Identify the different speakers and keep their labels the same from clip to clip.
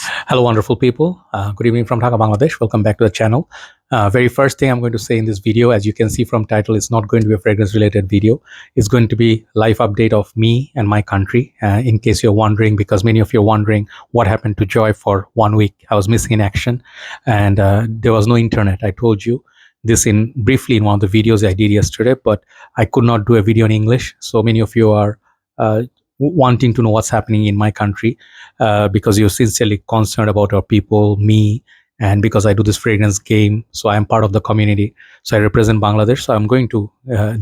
Speaker 1: Hello, wonderful people. Good evening from Dhaka, Bangladesh. Welcome back to the channel. Very first thing I'm going to say in this video, as you can see from title, it's not going to be a fragrance-related video. It's going to be live update of me and my country. In case you're wondering, because many of you are wondering what happened to Joy for 1 week. I was missing in action, and there was no internet. I told you this in briefly in one of the videos I did yesterday, but I could not do a video in English. So many of you are wanting to know what's happening in my country because you're sincerely concerned about our people, me, and because I do this fragrance game, so I'm part of the community. So I represent Bangladesh. So I'm going to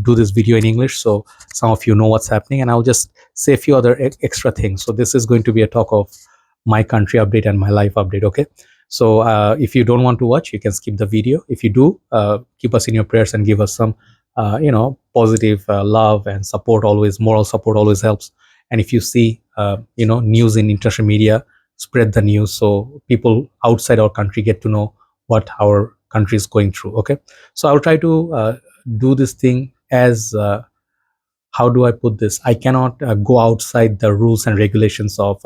Speaker 1: do this video in English, so some of you know what's happening, and I'll just say a few other extra things. So this is going to be a talk of my country update and my life update. Okay. So if you don't want to watch, you can skip the video. If you do, keep us in your prayers and give us some, positive love and support. Always, moral support always helps. And if you see news in international media, spread the news so people outside our country get to know what our country is going through. Okay, so I'll try to do this thing as how do I put this? I cannot go outside the rules and regulations of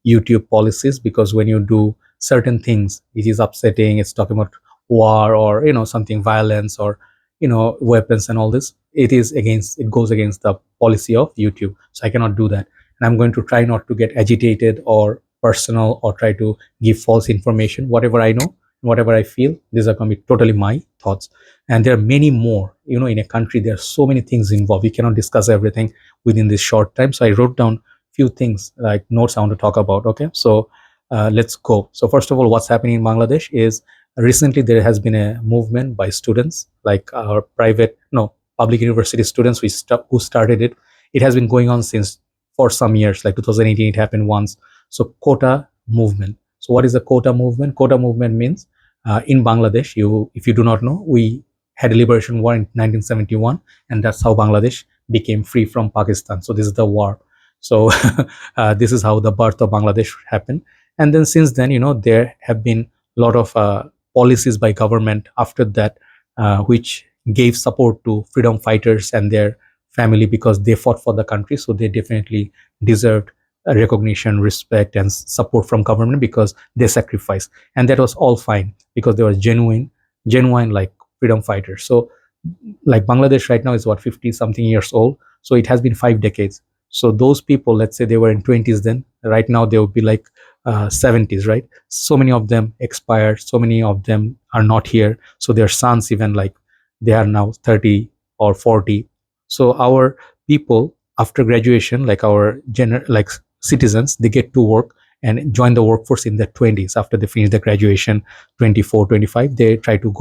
Speaker 1: YouTube policies, because when you do certain things, it is upsetting. It's talking about war or something violence or weapons and all this. It goes against the policy of YouTube. So I cannot do that, and I'm going to try not to get agitated or personal or try to give false information. Whatever I know, whatever I feel, these are going to be totally my thoughts. And there are many more. In a country, there are so many things involved. We cannot discuss everything within this short time. So I wrote down few things like notes I want to talk about. Okay, so let's go. So first of all, what's happening in Bangladesh is recently there has been a movement by students, like our public university students who started it. It has been going on since for some years, like 2018 it happened once. So quota movement. So what is a quota movement? Quota movement means in Bangladesh, if you do not know, we had a liberation war in 1971, and that's how Bangladesh became free from Pakistan. So this is the war. So this is how the birth of Bangladesh happened. And then since then, there have been a lot of policies by government after that, which gave support to freedom fighters and their family, because they fought for the country. So they definitely deserved recognition, respect, and support from government because they sacrificed. And that was all fine because they were genuine like freedom fighters. So like Bangladesh right now is what, 50 something years old. So it has been 5 decades. So those people, let's say they were in 20s then, right now they would be like 70s, right? So many of them expired. So many of them are not here. So their sons, even like they are now 30 or 40. So our people after graduation, like our like citizens, they get to work and join the workforce in their 20s. After they finish the graduation, 24, 25, they try to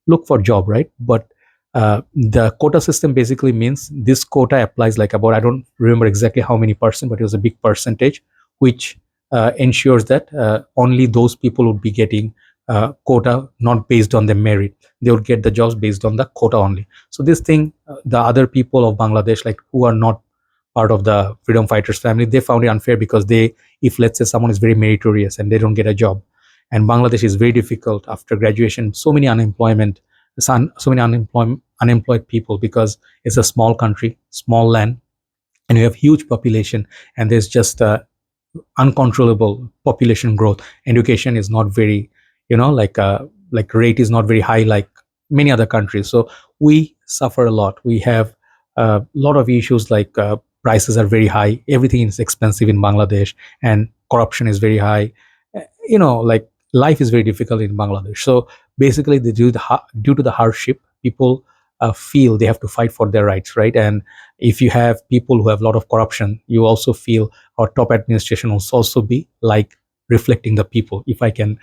Speaker 1: look for job, right? But the quota system basically means this quota applies like about, I don't remember exactly how many percent, but it was a big percentage, which ensures that only those people would be getting quota, not based on the merit. They would get the jobs based on the quota only. So this thing, the other people of Bangladesh, like who are not part of the freedom fighters family, they found it unfair because if let's say someone is very meritorious and they don't get a job, and Bangladesh is very difficult after graduation, so many unemployed people, because it's a small country, small land, and you have huge population, and there's just uncontrollable population growth. Education is not very, like rate is not very high like many other countries. So we suffer a lot. We have a lot of issues like prices are very high. Everything is expensive in Bangladesh, and corruption is very high. Like life is very difficult in Bangladesh. So basically, due to the hardship, people feel they have to fight for their rights, right? And if you have people who have a lot of corruption, you also feel our top administration will also be like reflecting the people. If I can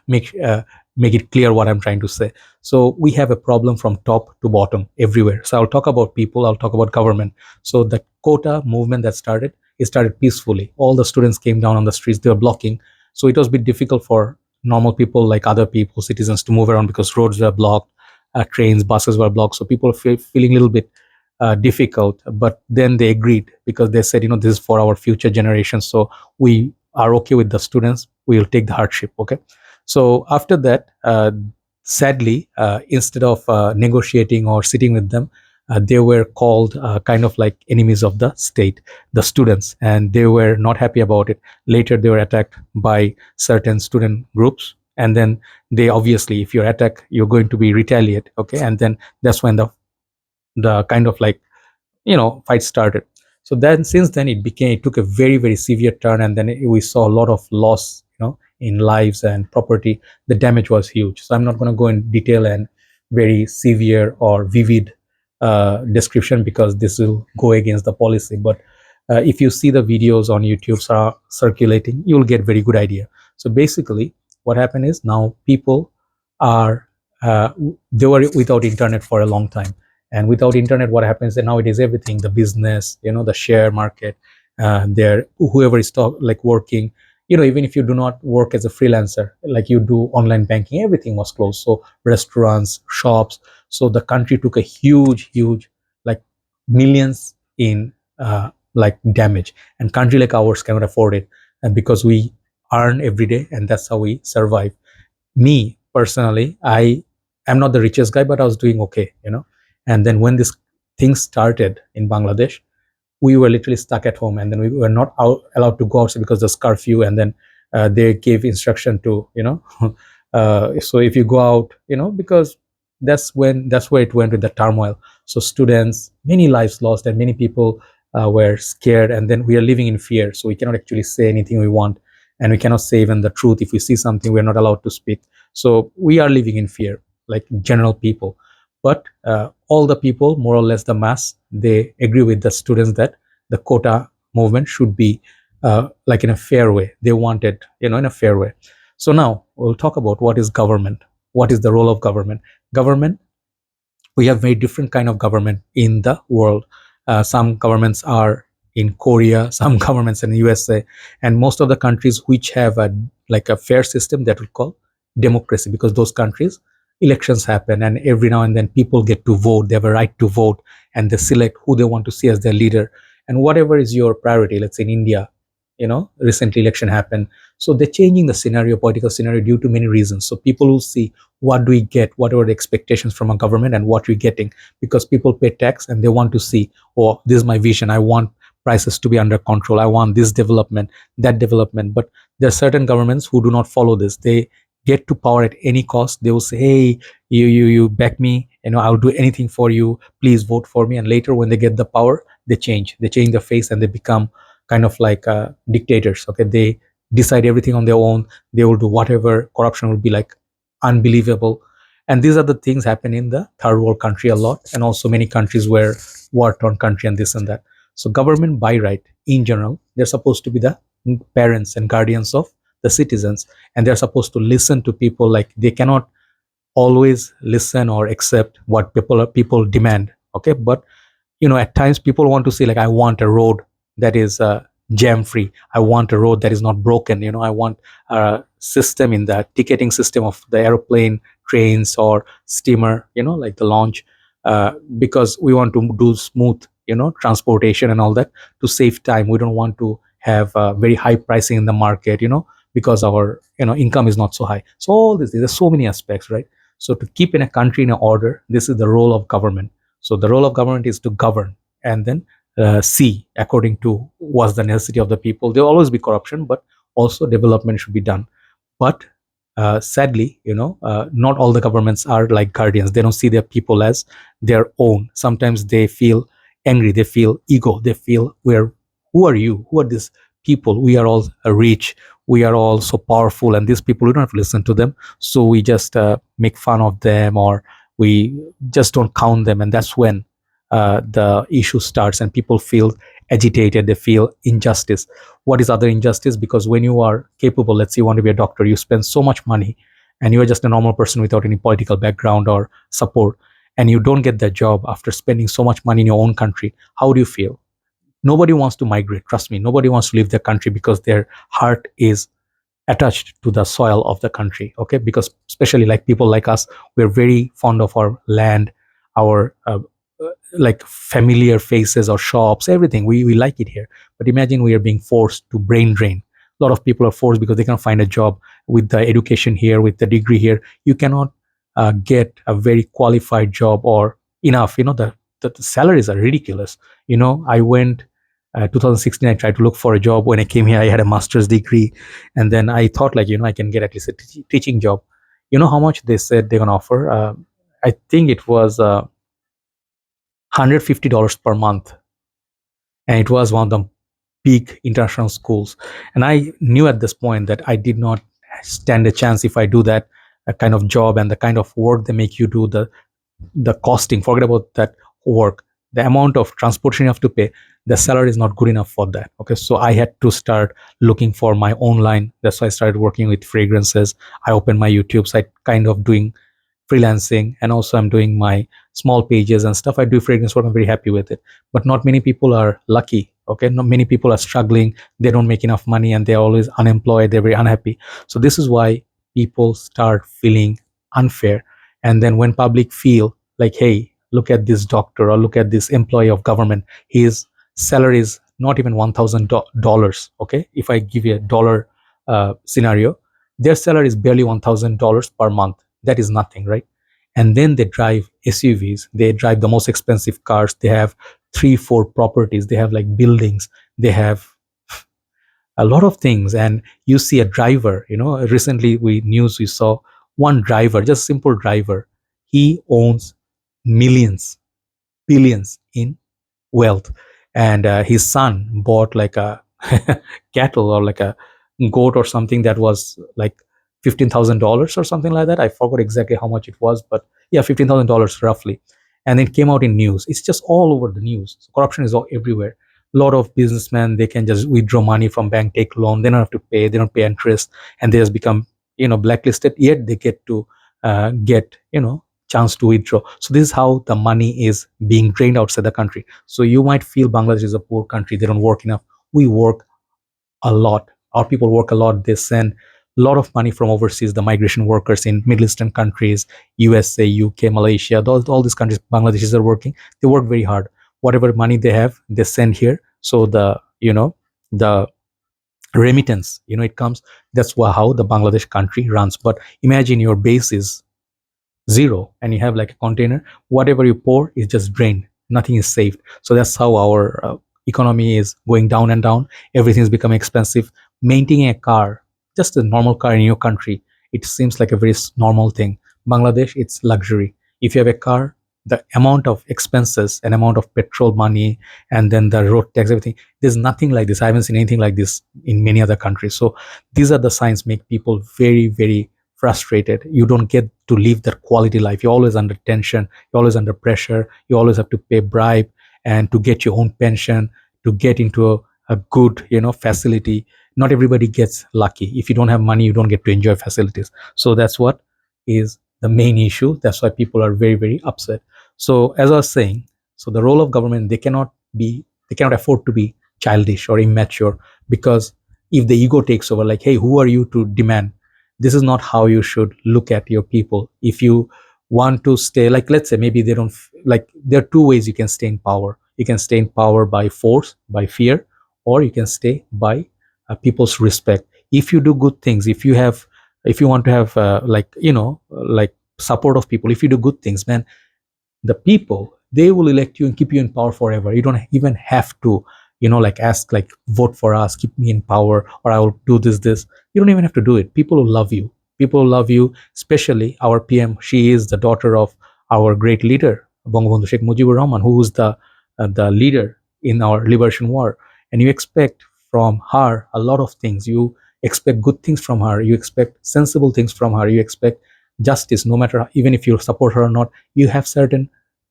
Speaker 1: make it clear what I'm trying to say. So we have a problem from top to bottom everywhere. So I'll talk about people, I'll talk about government. So the quota movement that started, it started peacefully. All the students came down on the streets, they were blocking. So it was a bit difficult for normal people, like other people, citizens, to move around because roads were blocked, trains, buses were blocked. So people were feeling a little bit difficult. But then they agreed because they said, this is for our future generations. So we are okay with the students. We will take the hardship. Okay. So after that, sadly, instead of negotiating or sitting with them, they were called kind of like enemies of the state, the students, and they were not happy about it. Later they were attacked by certain student groups, and then they obviously, if you're attacked, you're going to be retaliate, okay, and then that's when the kind of like fight started. So then since then it took a very very severe turn, and then we saw a lot of loss, in lives and property. The damage was huge, so I'm not going to go in detail and very severe or vivid description, because this will go against the policy. But if you see the videos on YouTube circulating, you'll get very good idea. So basically what happened is, now people are they were without internet for a long time, and without internet, what happens is nowadays everything, the business, the share market, there, whoever is like working, even if you do not work as a freelancer, like you do online banking, everything was closed. So restaurants, shops. So the country took a huge, like millions in like damage, and country like ours cannot afford it, and because we earn every day, and that's how we survive. Me personally, I am not the richest guy, but I was doing okay, and then when this thing started in Bangladesh, we were literally stuck at home, and then we were not allowed to go outside because there's curfew, and then they gave instruction to, so if you go out, because that's where it went with the turmoil. So students, many lives lost, and many people were scared, and then we are living in fear, so we cannot actually say anything we want, and we cannot say even the truth. If we see something, we're not allowed to speak. So we are living in fear, like general people. But all the people, more or less the mass, they agree with the students that the quota movement should be like in a fair way. They want it, in a fair way. So now we'll talk about what is government. What is the role of government? Government, we have very different kind of government in the world. Some governments are in Korea, some governments in USA, and most of the countries which have a like a fair system, that we call democracy, because those countries, elections happen, and every now and then people get to vote. They have a right to vote, and they select who they want to see as their leader. And whatever is your priority, let's say in India, recently election happened, so they're changing the scenario, political scenario, due to many reasons. So people will see what do we get, what are the expectations from a government, and what we're getting, because people pay tax and they want to see, oh, this is my vision, I want prices to be under control, I want this development, that development. But there are certain governments who do not follow this. They get to power at any cost. They will say, hey, you back me, I'll do anything for you, please vote for me. And later when they get the power, they change the face, and they become kind of like dictators. Okay, they decide everything on their own. They will do whatever. Corruption will be like unbelievable. And these are the things happen in the third world country a lot, and also many countries where war-torn country and this and that. So government by right, in general, they're supposed to be the parents and guardians of the citizens, and they're supposed to listen to people. Like they cannot always listen or accept what people demand. Okay, but at times people want to say, like, I want a road that is jam free, I want a road that is not broken, I want a system in the ticketing system of the aeroplane, trains, or steamer, like the launch, because we want to do smooth transportation and all that, to save time. We don't want to have very high pricing in the market, because our income is not so high. So all this, there's so many aspects, right? So to keep in a country in order, this is the role of government. So the role of government is to govern, and then see according to what's the necessity of the people. There will always be corruption, but also development should be done. But sadly, not all the governments are like guardians. They don't see their people as their own. Sometimes they feel angry, they feel ego, they feel, who are you, who are these people? We are all rich, we are all so powerful, and these people, we don't have to listen to them. So we just make fun of them, or we just don't count them. And that's when the issue starts, and people feel agitated, they feel injustice. What is other injustice? Because when you are capable, let's say you want to be a doctor, you spend so much money, and you are just a normal person without any political background or support, and you don't get that job after spending so much money in your own country, how do you feel? Nobody wants to migrate, trust me. Nobody wants to leave their country, because their heart is attached to the soil of the country. Okay, because especially like people like us, we're very fond of our land, our like familiar faces or shops, everything. We like it here. But imagine we are being forced to brain drain. A lot of people are forced because they can't find a job. With the education here, with the degree here, you cannot get a very qualified job, or enough, the the salaries are ridiculous. I went 2016, I tried to look for a job. When I came here, I had a master's degree, and then I thought, like, I can get at least a teaching job. How much they said they're gonna offer? I think it was $150 per month, and it was one of the big international schools. And I knew at this point that I did not stand a chance if I do that kind of job and the kind of work they make you do, the costing. Forget about that work. The amount of transportation you have to pay, the salary is not good enough for that. Okay, so I had to start looking for my own line. That's why I started working with fragrances. I opened my YouTube site, kind of doing freelancing, and also I'm doing my small pages and stuff. I do fragrance work. I'm very happy with it, but not many people are lucky. Okay, not many people are struggling. They don't make enough money and they're always unemployed. They're very unhappy. So this is why people start feeling unfair. And then when public feel like, hey, look at this doctor or look at this employee of government, his salary is not even $1,000. Okay, if I give you a dollar scenario, their salary is barely $1,000 per month. That is nothing, right? And then they drive SUVs, they drive the most expensive cars, they have 3 4 properties, they have like buildings, they have a lot of things. And you see a driver, recently we saw one driver, just simple driver, he owns millions, billions in wealth. And his son bought like a cattle or like a goat or something that was like $15,000 or something like that. I forgot exactly how much it was, but yeah, $15,000 roughly. And it came out in news. It's just all over the news. So corruption is all everywhere. A lot of businessmen, they can just withdraw money from bank, take loan. They don't have to pay. They don't pay interest, and they just become blacklisted. Yet they get to get chance to withdraw. So this is how the money is being drained outside the country. So you might feel Bangladesh is a poor country. They don't work enough. We work a lot. Our people work a lot. They send a lot of money from overseas, the migration workers in Middle Eastern countries, USA, UK, Malaysia, all these countries, Bangladeshis are working. They work very hard. Whatever money they have, they send here. So the remittance, it comes. That's how the Bangladesh country runs. But imagine your base is zero and you have like a container, whatever you pour is just drained, nothing is saved. So that's how our economy is going down and down. Everything is becoming expensive. Maintaining a car, just a normal car in your country, it seems like a very normal thing. Bangladesh, it's luxury. If you have a car, the amount of expenses and amount of petrol money and then the road tax, everything, there's nothing like this. I haven't seen anything like this in many other countries. So these are the signs make people very, very frustrated. You don't get to live that quality life. You're always under tension, you're always under pressure, you always have to pay bribe and to get your own pension, to get into a good facility. Not everybody gets lucky. If you don't have money, you don't get to enjoy facilities. So that's what is the main issue. That's why people are very, very upset. So as I was saying, so the role of government, they cannot afford to be childish or immature, because if the ego takes over, like, hey, who are you to demand? This is not how you should look at your people. If you want to stay, like, let's say maybe they don't like, there are two ways you can stay in power. You can stay in power by force, by fear, or you can stay by people's respect. If you do good things, if you want to have like support of people, if you do good things, man, the people, they will elect you and keep you in power forever. You don't even have to like ask, like, vote for us, keep me in power, or I will do this. You don't even have to do it. People will love you. People will love you. Especially our PM, she is the daughter of our great leader Bangabandhu Sheikh Mujibur Rahman, who is the leader in our liberation war. And you expect from her a lot of things. You expect good things from her, you expect sensible things from her, you expect justice. No matter, even if you support her or not, you have certain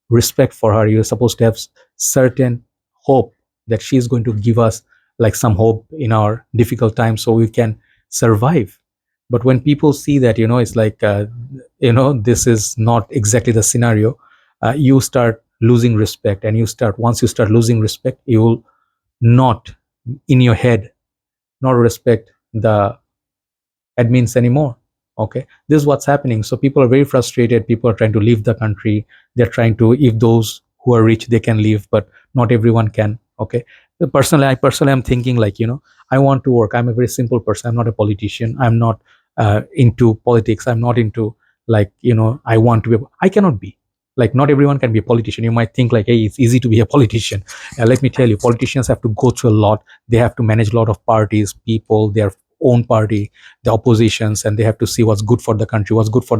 Speaker 1: respect for her. You're supposed to have certain hope that she is going to give us like some hope in our difficult times so we can survive. But when people see that it's like this is not exactly the scenario, you start losing respect. And once you start losing respect, you will not, in your head, not respect the admins anymore. Okay, this is what's happening. So people are very frustrated. People are trying to leave the country. They're trying to, if those who are rich, they can leave, but not everyone can. Okay, personally I'm thinking, like, I want to work. I'm a very simple person. I'm not a politician. I'm not into politics. I'm not into, like, I want to be, I cannot be Like, not everyone can be a politician. You might think like, hey, it's easy to be a politician. Let me tell you, politicians have to go through a lot. They have to manage a lot of parties, people, their own party, the oppositions, and they have to see what's good for the country, what's good for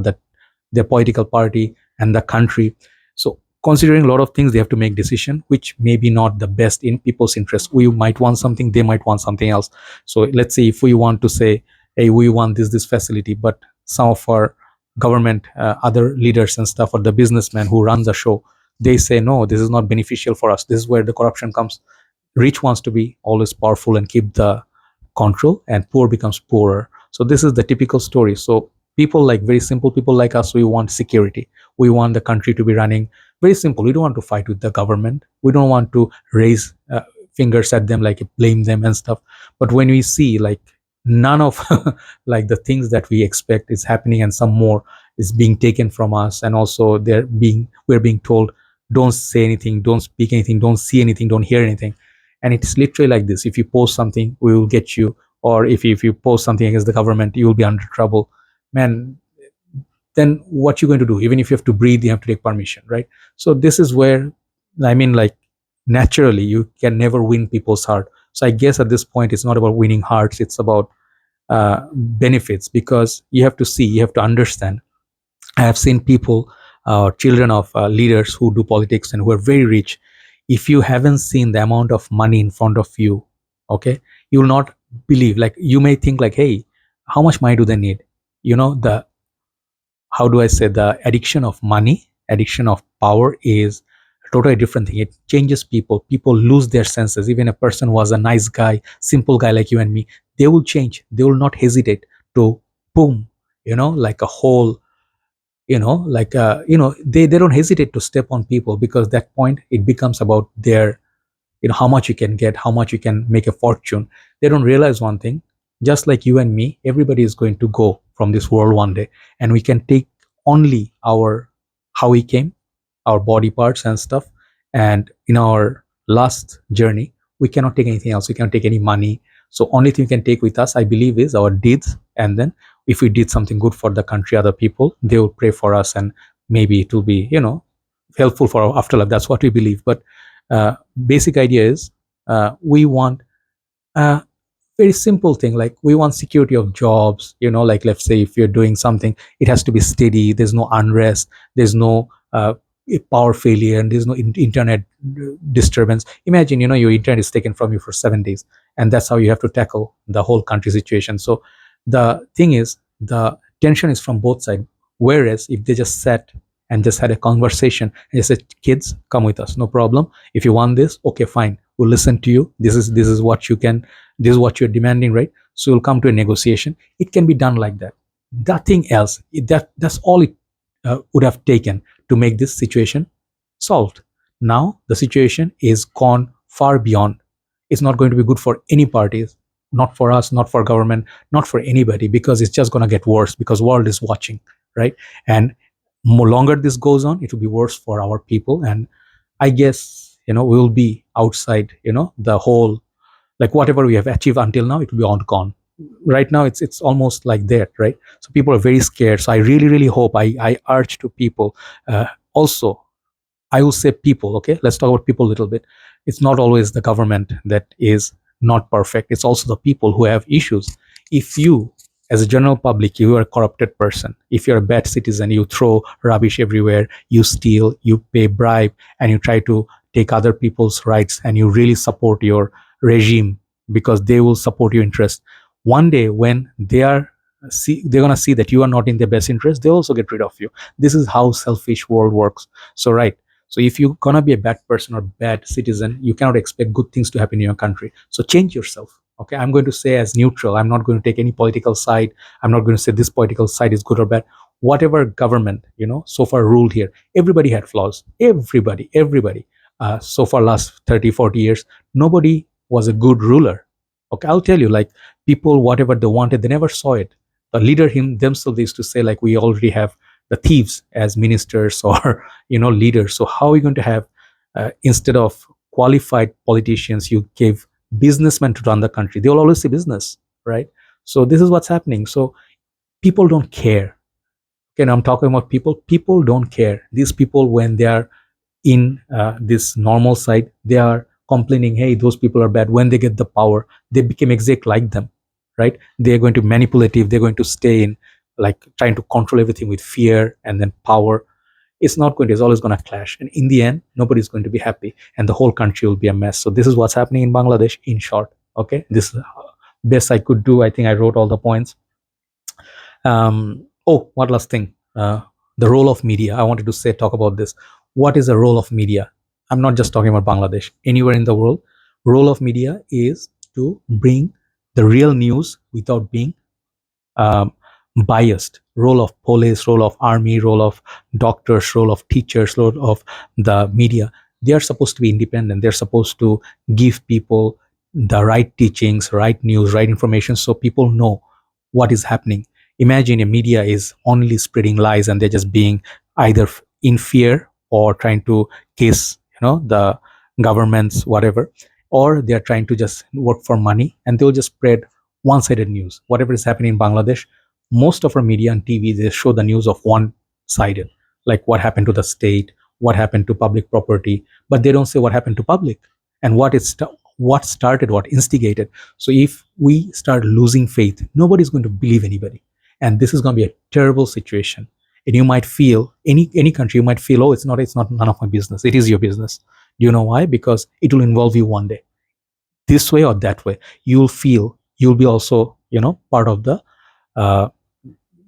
Speaker 1: their political party and the country. So considering a lot of things, they have to make decision which may be not the best in people's interest. We might want something, they might want something else. So let's say if we want to say, hey, we want this facility, but some of our government other leaders and stuff, or the businessmen who run the show, they say no, this is not beneficial for us. This is where the corruption comes. Rich wants to be always powerful and keep the control, and poor becomes poorer. So this is the typical story. So people, like very simple people like us, we want security. We want the country to be running very simple. We don't want to fight with the government. We don't want to raise fingers at them, like blame them and stuff. But when we see like none of like the things that we expect is happening, and some more is being taken from us, and also we're being told, don't say anything, don't speak anything, don't see anything, don't hear anything. And it's literally like this: if you post something, we will get you, or if you post something against the government, you will be under trouble. Man, then what you going to do? Even if you have to breathe, you have to take permission, right? So this is where, I mean, like, naturally you can never win people's heart. So I guess at this point it's not about winning hearts, it's about benefits. Because you have to see, you have to understand. I have seen people, children of leaders who do politics and who are very rich. If you haven't seen the amount of money in front of you, okay, you will not believe. Like, you may think like, hey, how much money do they need? You know, the, how do I say, the addiction of money, addiction of power is a totally different thing. It changes people. People lose their senses. Even a person who was a nice guy, simple guy like you and me, they will change. They will not hesitate to boom, like a whole, they don't hesitate to step on people, because that point it becomes about their, how much you can get, how much you can make a fortune. They don't realize one thing: just like you and me, everybody is going to go from this world one day, and we can take only our, how we came, our body parts and stuff. And in our last journey, we cannot take anything else. We cannot take any money. So only thing we can take with us, I believe, is our deeds. And then if we did something good for the country, other people, they will pray for us, and maybe it will be, helpful for our afterlife. That's what we believe. But basic idea is, we want a very simple thing. Like, we want security of jobs. Like, let's say if you're doing something, it has to be steady. There's no unrest. There's no power failure, and there's no internet disturbance. Imagine, your internet is taken from you for 7 days, and that's how you have to tackle the whole country situation. So the thing is, the tension is from both sides. Whereas if they just sat and just had a conversation and they said, kids, come with us, no problem. If you want this, okay, fine, we'll listen to you. This is what you can, this is what you're demanding, right? So we'll come to a negotiation. It can be done like that. Nothing else. That's all it would have taken to make this situation solved. Now the situation is gone far beyond. It's not going to be good for any parties, not for us, not for government, not for anybody, because it's just going to get worse, because world is watching, right? And more longer this goes on, it will be worse for our people. And I guess, we will be outside, the whole, like, whatever we have achieved until now, it will be all gone. Right now it's almost like that, right? So people are very scared. So I really, really hope, I urge to people, also, I will say people, okay? Let's talk about people a little bit. It's not always the government that is not perfect. It's also the people who have issues. If you, as a general public, you are a corrupted person, if you're a bad citizen, you throw rubbish everywhere, you steal, you pay bribe, and you try to take other people's rights, and you really support your regime because they will support your interest. One day when they're gonna see that you are not in their best interest, they'll also get rid of you. This is how selfish world works. So, right. So if you're gonna be a bad person or bad citizen, you cannot expect good things to happen in your country. So change yourself. Okay, I'm going to say as neutral. I'm not going to take any political side. I'm not going to say this political side is good or bad. Whatever government, so far ruled here, everybody had flaws. Everybody. So far last 30, 40 years, nobody was a good ruler. Okay, I'll tell you, like, people, whatever they wanted, they never saw it. The leader themselves used to say, like, we already have the thieves as ministers or leaders. So how are we going to have, instead of qualified politicians, you gave businessmen to run the country? They will always say business, right? So this is what's happening. So people don't care. Okay, now I'm talking about people. People don't care. These people, when they are in this normal side, they are complaining, hey, those people are bad. When they get the power, they become exact like them, right? They're going to manipulative. They're going to stay in, like, trying to control everything with fear and then power. It's not going to, it's always going to clash, and in the end nobody's going to be happy, and the whole country will be a mess. So this is what's happening in Bangladesh, in short. Okay, this is best I could do. I think I wrote all the points. Oh, one last thing. The role of media. I wanted to say, talk about this. What is the role of media? I'm not just talking about Bangladesh. Anywhere in the world, role of media is to bring the real news without being um, biased. Role of police, role of army, role of doctors, role of teachers, role of the media. They are supposed to be independent. They're supposed to give people the right teachings, right news, right information, so people know what is happening. Imagine a media is only spreading lies, and they're just being either in fear or trying to kiss, the governments, whatever, or they're trying to just work for money, and they'll just spread one-sided news. Whatever is happening in Bangladesh, most of our media and TV, they show the news of one-sided, like what happened to the state, what happened to public property, but they don't say what happened to public and what started, what instigated. So if we start losing faith, nobody's going to believe anybody, and this is going to be a terrible situation. And you might feel, any country, you might feel, oh, it's not none of my business. It is your business. Do you know why? Because it will involve you one day, this way or that way. You'll feel you'll be also, part of the uh,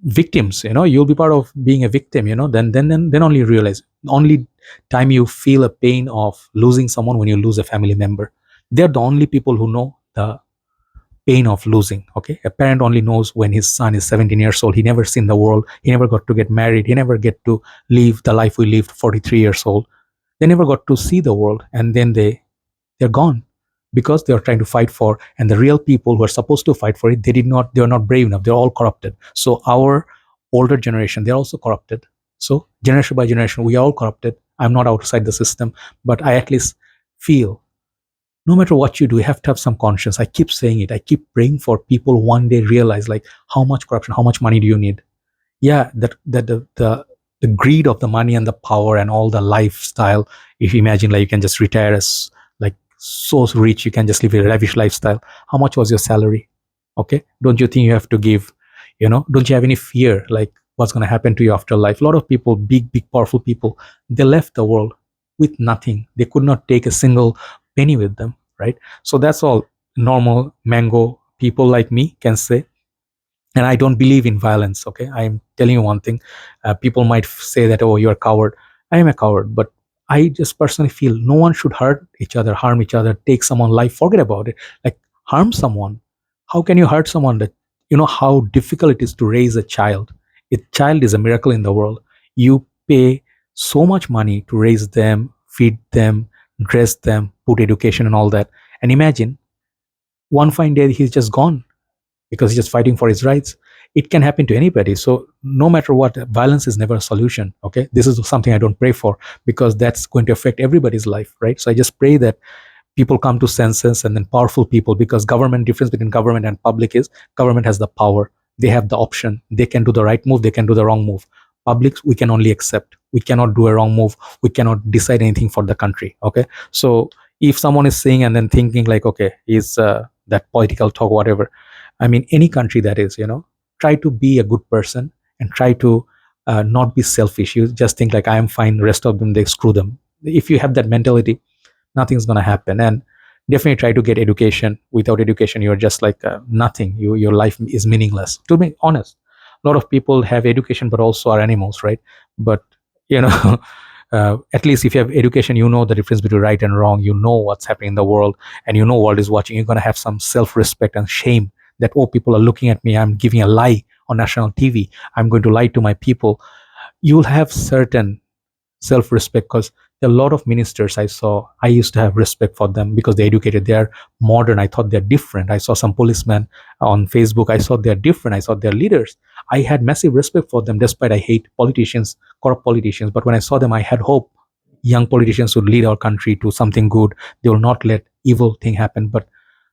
Speaker 1: victims. You'll be part of being a victim. Then only you realize. Only time you feel a pain of losing someone, when you lose a family member. They're the only people who know the pain of losing. Okay, a parent only knows when his son is 17 years old. He never seen the world. He never got to get married. He never get to live the life we lived 43 years old. They never got to see the world, and then they're gone, because they are trying to fight for, and the real people who are supposed to fight for it, they are not brave enough. They're all corrupted. So our older generation, they're also corrupted. So generation by generation, we are all corrupted. I'm not outside the system, but I at least feel, no matter what you do, you have to have some conscience. I keep saying it. I keep praying for people one day realize, like, how much corruption, how much money do you need? Yeah, that the greed of the money and the power and all the lifestyle. If you imagine, like, you can just retire as, like, so rich, you can just live a lavish lifestyle. How much was your salary? Okay, don't you think you have to give? Don't you have any fear, like, what's going to happen to you after life? A lot of people, big powerful people, they left the world with nothing. They could not take a single penny with them, right? So that's all normal mango people like me can say. And I don't believe in violence. Okay, I'm telling you one thing. People might say that, oh, you're a coward. I am a coward, but I just personally feel no one should hurt each other, harm each other, take someone's life, forget about it. Like, harm someone. How can you hurt someone? That, how difficult it is to raise a child. A child is a miracle in the world. You pay so much money to raise them, feed them, dress them, put education and all that, and imagine one fine day he's just gone, because he's just fighting for his rights. It can happen to anybody. So no matter what, violence is never a solution. Okay, this is something I don't pray for, because that's going to affect everybody's life, right? So I just pray that people come to senses, and then powerful people, because government, difference between government and public is, government has the power, they have the option, they can do the right move, they can do the wrong move. Public, we can only accept, we cannot do a wrong move, we cannot decide anything for the country. Okay, so if someone is saying and then thinking, like, okay, is that political talk, whatever. I mean, any country that is, try to be a good person, and try to not be selfish. You just think, like, I am fine, rest of them, they screw them. If you have that mentality, nothing's going to happen. And definitely try to get education. Without education, you're just like nothing. Your life is meaningless, to be honest. A lot of people have education but also are animals, right? But you know at least if you have education, you know the difference between right and wrong, you know what's happening in the world, and you know world is watching. You're going to have some self-respect and shame, that, oh, people are looking at me, I'm giving a lie on national TV, I'm going to lie to my people. You'll have certain self-respect, because there are a lot of ministers I used to have respect for them, because they're educated, they're modern. I thought they're different. I saw some policemen on Facebook, I saw they're different, I saw they're leaders. I had massive respect for them, despite I hate politicians, corrupt politicians. But when I saw them, I had hope. Young politicians would lead our country to something good. They will not let evil thing happen. But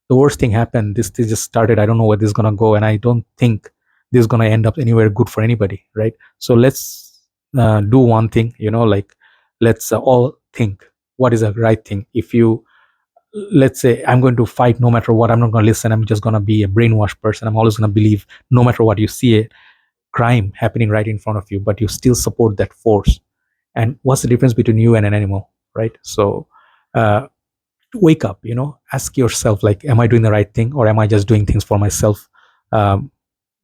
Speaker 1: the worst thing happened. This just started. I don't know where this is going to go, and I don't think this is going to end up anywhere good for anybody, right? So let's do one thing, like, let's all think what is the right thing. If you, let's say, I'm going to fight no matter what, I'm not going to listen, I'm just going to be a brainwashed person, I'm always going to believe no matter what. You see a crime happening right in front of you, but you still support that force. And what's the difference between you and an animal, right? So uh, wake up, ask yourself, like, am I doing the right thing, or am I just doing things for myself, um,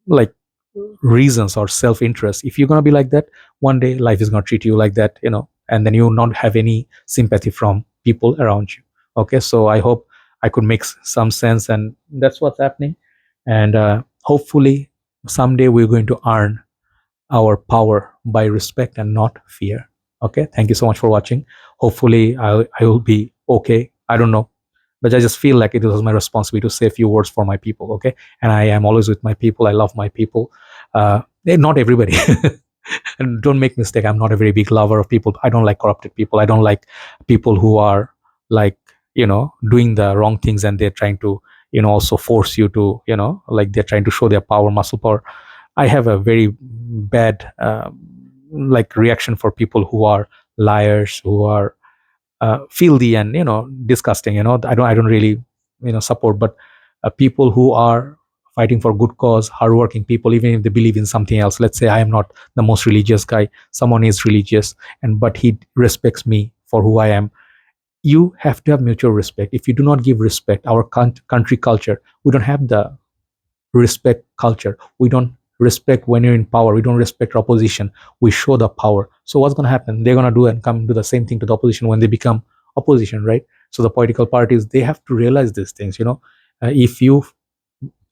Speaker 1: like reasons or self-interest? If you're going to be like that, one day life is going to treat you like that, and then you will not have any sympathy from people around you. Okay, so I hope I could make some sense, and that's what's happening. And hopefully someday we're going to earn our power by respect and not fear. Okay, thank you so much for watching. Hopefully I will be okay, I don't know, but I just feel like it was my responsibility to say a few words for my people. Okay, and I am always with my people, I love my people. Not everybody. And don't make mistake, I'm not a very big lover of people. I don't like corrupted people, I don't like people who are, like, doing the wrong things, and they're trying to, also force you to, like, they're trying to show their power, muscle power. I have a very bad like reaction for people who are liars, who are filthy and, disgusting. I don't really, support. But people who are fighting for good cause, hardworking people, even if they believe in something else. Let's say I am not the most religious guy, someone is religious, and but he respects me for who I am. You have to have mutual respect. If you do not give respect, our country culture, we don't have the respect culture. We don't respect when you're in power. We don't respect opposition. We show the power. So what's going to happen? They're going to do and come do the same thing to the opposition when they become opposition, right? So the political parties, they have to realize these things. If you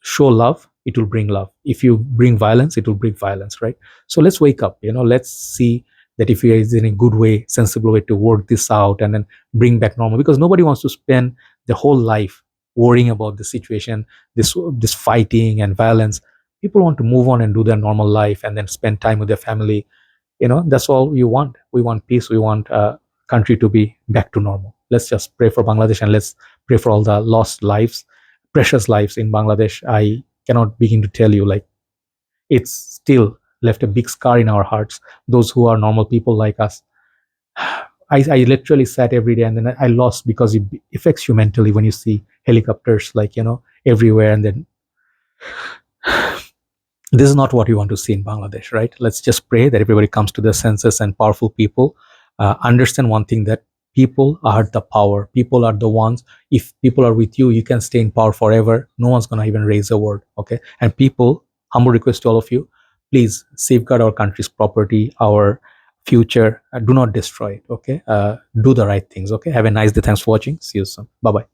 Speaker 1: show love, it will bring love. If you bring violence, it will bring violence, right? So let's wake up. Let's see that if there is in a good way, sensible way to work this out and then bring back normal, because nobody wants to spend the whole life worrying about the situation, this fighting and violence. People want to move on and do their normal life and then spend time with their family. That's all you want. We want peace. We want country to be back to normal. Let's just pray for Bangladesh, and let's pray for all the lost lives, precious lives in Bangladesh. I cannot begin to tell you, like, it's still left a big scar in our hearts, those who are normal people like us. I literally sat every day, and then I lost, because it affects you mentally when you see helicopters, like, everywhere. And then this is not what we want to see in Bangladesh, right? Let's just pray that everybody comes to their senses, and powerful people understand one thing, that people are the power. People are the ones. If people are with you, you can stay in power forever. No one's going to even raise a word. Okay. And people, humble request to all of you, please safeguard our country's property, our future. Do not destroy it. Okay. Do the right things. Okay. Have a nice day. Thanks for watching. See you soon. Bye bye.